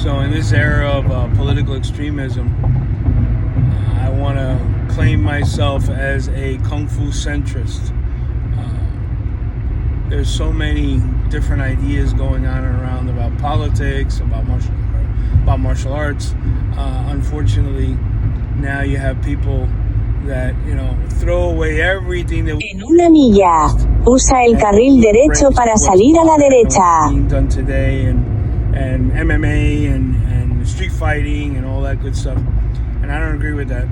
So in this era of political extremism, I want to claim myself as a Kung Fu Centrist. There's so many different ideas going on and around about politics, about martial arts. Unfortunately, now you have people that, throw away everything that En una milla, usa el carril derecho para salir a la derecha. being done today and MMA and street fighting and all that good stuff. And I don't agree with that.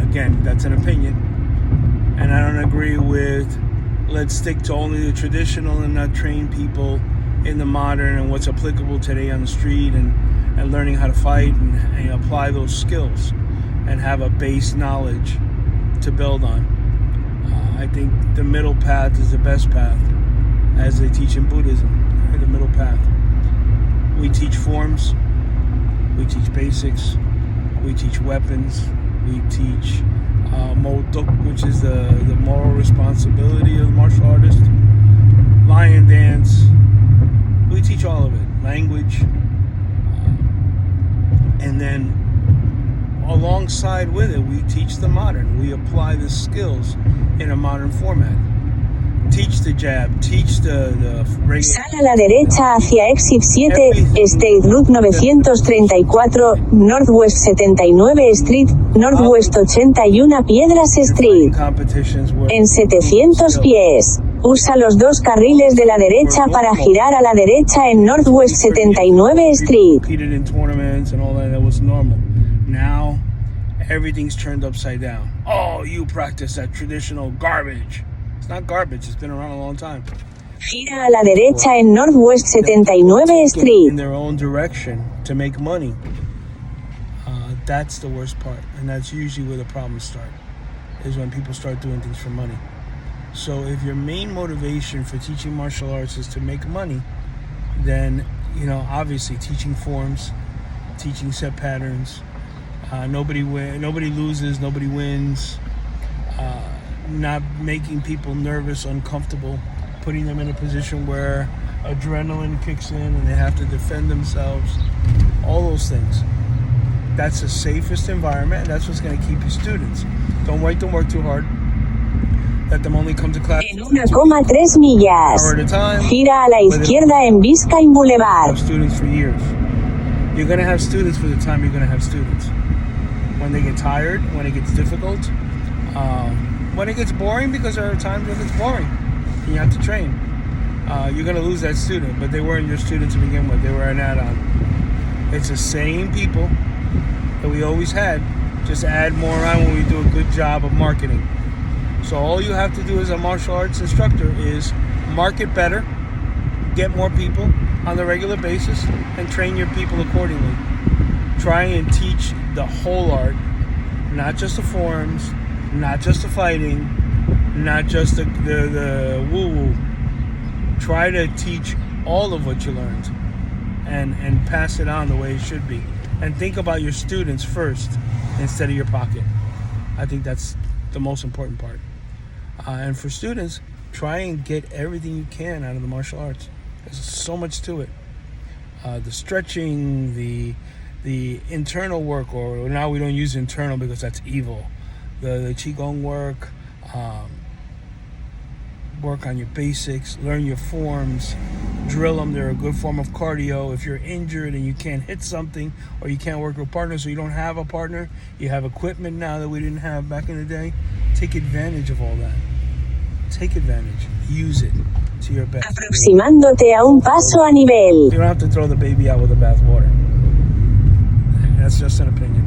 Again, that's an opinion. And I don't agree with let's stick to only the traditional and not train people in the modern and what's applicable today on the street and learning how to fight and apply those skills and have a base knowledge to build on. I think the middle path is the best path, as they teach in Buddhism, the middle path. We teach forms, we teach basics, we teach weapons, we teach Modok, which is the moral responsibility of the martial artist, lion dance, we teach all of it, language, and then alongside with it, we teach the modern. We apply the skills in a modern format. Teach the jab, teach the regular. Sal a la derecha hacia Exit 7, State Route 934, Northwest 79 Street, Northwest 81 Piedras Street. En 700 pies. Usa los dos carriles de la derecha para girar a la derecha en Northwest 79 Street. Competed in tournaments and all that was normal. Now, everything's turned upside down. Oh, you practice that traditional garbage. It's not garbage, it's been around a long time. Gira a la derecha en Northwest 79 Street. In their own direction to make money. That's the worst part. And that's usually where the problems start, is when people start doing things for money. So if your main motivation for teaching martial arts is to make money, then, obviously teaching forms, teaching set patterns, nobody loses, nobody wins, not making people nervous, uncomfortable, putting them in a position where adrenaline kicks in and they have to defend themselves, all those things. That's the safest environment, and that's what's going to keep your students. Don't make them work too hard. Let them only come to class En 1,3 millas. hour at a time. Gira a la izquierda en Biscayne Boulevard. Have students for years. You're going to have students for the time you're going to have students. When they get tired, when it gets difficult, when it gets boring, because there are times when it's boring and you have to train. You're going to lose that student, but they weren't your student to begin with. They were an add-on. It's the same people that we always had, just add more on when we do a good job of marketing. So all you have to do as a martial arts instructor is market better, get more people on the regular basis, and train your people accordingly. Try and teach the whole art, not just the forms, not just the fighting, not just the woo-woo. Try to teach all of what you learned and pass it on the way it should be. And think about your students first instead of your pocket. I think that's the most important part. And for students, try and get everything you can out of the martial arts. There's so much to it. The stretching, the internal work, or now we don't use internal because that's evil. The Qigong work, work on your basics, learn your forms, drill them. They're a good form of cardio. If you're injured and you can't hit something, or you can't work with partners, or you don't have a partner, you have equipment now that we didn't have back in the day, take advantage of all that. Take advantage. Use it to your best. Aproximándote a un paso a nivel. You don't have to throw the baby out with the bathwater. That's just an opinion.